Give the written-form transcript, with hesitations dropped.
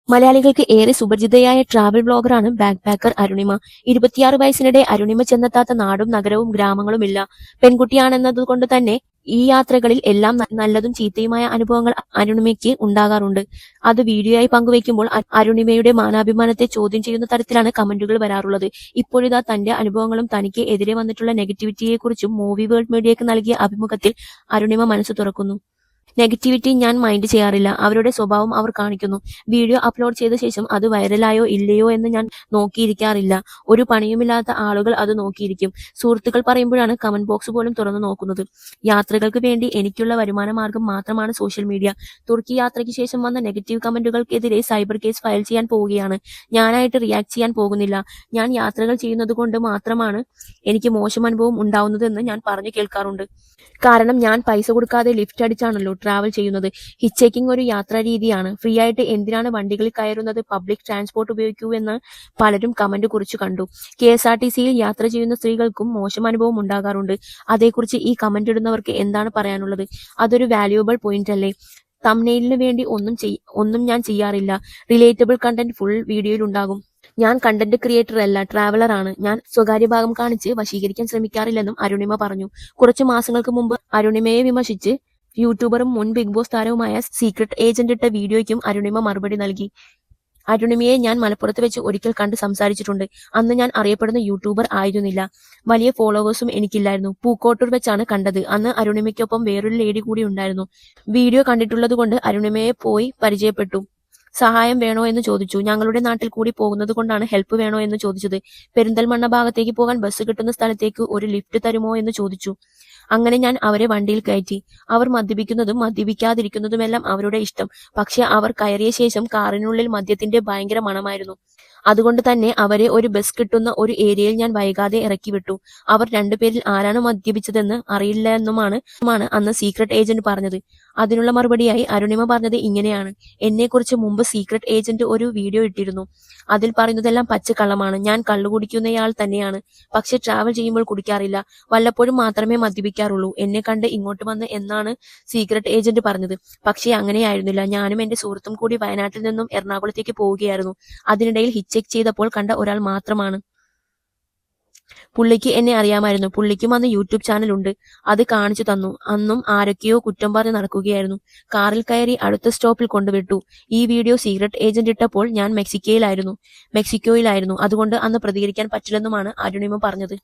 മലയാളികൾക്ക് ഏറെ സുപരിചിതയായ ട്രാവൽ ബ്ലോഗറാണ് ബാക്ക് പാക്കർ അരുണിമ. 26 വയസ്സിനിടെ അരുണിമ ചെന്നെത്താത്ത നാടും നഗരവും ഗ്രാമങ്ങളുമില്ല. പെൺകുട്ടിയാണെന്നതുകൊണ്ട് തന്നെ ഈ യാത്രകളിൽ എല്ലാം നല്ലതും ചീത്തയുമായ അനുഭവങ്ങൾ അരുണിമയ്ക്ക് ഉണ്ടാകാറുണ്ട്. അത് വീഡിയോയായി പങ്കുവയ്ക്കുമ്പോൾ അരുണിമയുടെ മാനാഭിമാനത്തെ ചോദ്യം ചെയ്യുന്ന തരത്തിലാണ് കമന്റുകൾ വരാറുള്ളത്. ഇപ്പോഴിതാ തന്റെ അനുഭവങ്ങളും തനിക്ക് എതിരെ വന്നിട്ടുള്ള നെഗറ്റിവിറ്റിയെക്കുറിച്ചും മൂവി വേൾഡ് മീഡിയയ്ക്ക് നൽകിയ അഭിമുഖത്തിൽ അരുണിമ മനസ്സ് തുറക്കുന്നു. നെഗറ്റിവിറ്റി ഞാൻ മൈൻഡ് ചെയ്യാറില്ല. അവരുടെ സ്വഭാവം അവർ കാണിക്കുന്നു. വീഡിയോ അപ്ലോഡ് ചെയ്ത ശേഷം അത് വൈറലായോ ഇല്ലയോ എന്ന് ഞാൻ നോക്കിയിരിക്കാറില്ല. ഒരു പണിയുമില്ലാത്ത ആളുകൾ അത് നോക്കിയിരിക്കും. സുഹൃത്തുക്കൾ പറയുമ്പോഴാണ് കമന്റ് ബോക്സ് പോലും തുറന്നു നോക്കുന്നത്. യാത്രകൾക്ക് വേണ്ടി എനിക്കുള്ള വരുമാന മാർഗം മാത്രമാണ് സോഷ്യൽ മീഡിയ. തുർക്കി യാത്രയ്ക്ക് ശേഷം വന്ന നെഗറ്റീവ് കമന്റുകൾക്കെതിരെ സൈബർ കേസ് ഫയൽ ചെയ്യാൻ പോവുകയാണ്. ഞാനായിട്ട് റിയാക്ട് ചെയ്യാൻ പോകുന്നില്ല. ഞാൻ യാത്രകൾ ചെയ്യുന്നത് കൊണ്ട് മാത്രമാണ് എനിക്ക് മോശം അനുഭവം ഉണ്ടാവുന്നതെന്ന് ഞാൻ പറഞ്ഞു കേൾക്കാറുണ്ട്. കാരണം ഞാൻ പൈസ കൊടുക്കാതെ ലിഫ്റ്റ് അടിച്ചാണല്ലോ ട്രാവൽ ചെയ്യുന്നത്. ഹിച്ചേക്കിംഗ് ഒരു യാത്രാ രീതിയാണ്. ഫ്രീ ആയിട്ട് എന്തിനാണ് വണ്ടികളിൽ കയറുന്നത്? പബ്ലിക് ട്രാൻസ്പോർട്ട് ഉപയോഗിക്കൂ എന്ന് പലരും കമന്റ് കുറിച്ചു കണ്ടു. KSRTCയിൽ യാത്ര ചെയ്യുന്ന സ്ത്രീകൾക്കും മോശം അനുഭവം ഉണ്ടാകാറുണ്ട്. അതേക്കുറിച്ച് ഈ കമന്റ് ഇടുന്നവർക്ക് എന്താണ് പറയാനുള്ളത്? അതൊരു വാല്യുബിൾ പോയിന്റ് അല്ലേ? തംബ്നെയിലിന് വേണ്ടി ഒന്നും ഞാൻ ചെയ്യാറില്ല. റിലേറ്റബിൾ കണ്ടന്റ് ഫുൾ വീഡിയോയിൽ ഉണ്ടാകും. ഞാൻ കണ്ടന്റ് ക്രിയേറ്റർ അല്ല, ട്രാവലർ ആണ്. ഞാൻ സ്വകാര്യ ഭാഗം കാണിച്ച് വശീകരിക്കാൻ ശ്രമിക്കാറില്ലെന്നും അരുണിമ പറഞ്ഞു. കുറച്ചു മാസങ്ങൾക്ക് മുമ്പ് അരുണിമയെ വിമർശിച്ച് യൂട്യൂബറും മുൻ ബിഗ് ബോസ് താരവുമായ സീക്രട്ട് ഏജന്റ് ഇട്ട വീഡിയോയ്ക്കും അരുണിമ മറുപടി നൽകി. അരുണിമയെ ഞാൻ മലപ്പുറത്ത് വെച്ച് ഒരിക്കൽ കണ്ട് സംസാരിച്ചിട്ടുണ്ട്. അന്ന് ഞാൻ അറിയപ്പെടുന്ന യൂട്യൂബർ ആയിരുന്നില്ല. വലിയ ഫോളോവേഴ്സും എനിക്കില്ലായിരുന്നു. പൂക്കോട്ടൂർ വെച്ചാണ് കണ്ടത്. അന്ന് അരുണിമയ്ക്കൊപ്പം വേറൊരു ലേഡി കൂടി ഉണ്ടായിരുന്നു. വീഡിയോ കണ്ടിട്ടുള്ളത് കൊണ്ട് അരുണിമയെ പോയി പരിചയപ്പെട്ടു. സഹായം വേണോ എന്ന് ചോദിച്ചു. ഞങ്ങളുടെ നാട്ടിൽ കൂടി പോകുന്നത് കൊണ്ടാണ് ഹെൽപ്പ് വേണോ എന്ന് ചോദിച്ചത്. പെരിന്തൽമണ്ണ ഭാഗത്തേക്ക് പോകാൻ ബസ് കിട്ടുന്ന സ്ഥലത്തേക്ക് ഒരു ലിഫ്റ്റ് തരുമോ എന്ന് ചോദിച്ചു. അങ്ങനെ ഞാൻ അവരെ വണ്ടിയിൽ കയറ്റി. അവർ മദ്യപിക്കുന്നതും മദ്യപിക്കാതിരിക്കുന്നതുമെല്ലാം അവരുടെ ഇഷ്ടം. പക്ഷെ അവർ കയറിയ ശേഷം കാറിനുള്ളിൽ മദ്യത്തിന്റെ ഭയങ്കര മണമായിരുന്നു. അതുകൊണ്ട് തന്നെ അവരെ ഒരു ബസ് കിട്ടുന്ന ഒരു ഏരിയയിൽ ഞാൻ വൈകാതെ ഇറക്കി വിട്ടു. അവർ രണ്ടുപേരിൽ ആരാണ് മദ്യപിച്ചതെന്ന് അറിയില്ലെന്നുമാണ് അന്ന് സീക്രട്ട് ഏജന്റ് പറഞ്ഞത്. അതിനുള്ള മറുപടിയായി അരുണിമ പറഞ്ഞത് ഇങ്ങനെയാണ്: എന്നെക്കുറിച്ച് മുമ്പ് സീക്രട്ട് ഏജന്റ് ഒരു വീഡിയോ ഇട്ടിരുന്നു. അതിൽ പറയുന്നതെല്ലാം പച്ചക്കള്ളമാണ്. ഞാൻ കള്ളു കുടിക്കുന്നയാൾ തന്നെയാണ്. പക്ഷെ ട്രാവൽ ചെയ്യുമ്പോൾ കുടിക്കാറില്ല. വല്ലപ്പോഴും മാത്രമേ മദ്യപിക്കാറുള്ളൂ. എന്നെ കണ്ട് ഇങ്ങോട്ട് വന്ന് എന്നാണ് സീക്രട്ട് ഏജന്റ് പറഞ്ഞത്. പക്ഷേ അങ്ങനെയായിരുന്നില്ല. ഞാനും എന്റെ സുഹൃത്തും കൂടി വയനാട്ടിൽ നിന്നും എറണാകുളത്തേക്ക് പോവുകയായിരുന്നു. അതിനിടയിൽ ഹിച്ചെക്ക് ചെയ്തപ്പോൾ കണ്ട ഒരാൾ മാത്രമാണ്. പുള്ളിക്ക് എന്നെ അറിയാമായിരുന്നു. പുള്ളിക്കും അന്ന് യൂട്യൂബ് ചാനൽ ഉണ്ട്. അത് കാണിച്ചു തന്നു. അന്നും ആരൊക്കെയോ കുറ്റം പറഞ്ഞ് നടക്കുകയായിരുന്നു. കാറിൽ കയറി അടുത്ത സ്റ്റോപ്പിൽ കൊണ്ടുവിട്ടു. ഈ വീഡിയോ സീക്രട്ട് ഏജന്റ് ഇട്ടപ്പോൾ ഞാൻ മെക്സിക്കോയിലായിരുന്നു. അതുകൊണ്ട് അന്ന് പ്രതികരിക്കാൻ പറ്റില്ലെന്നുമാണ് അരുണിമ പറഞ്ഞത്.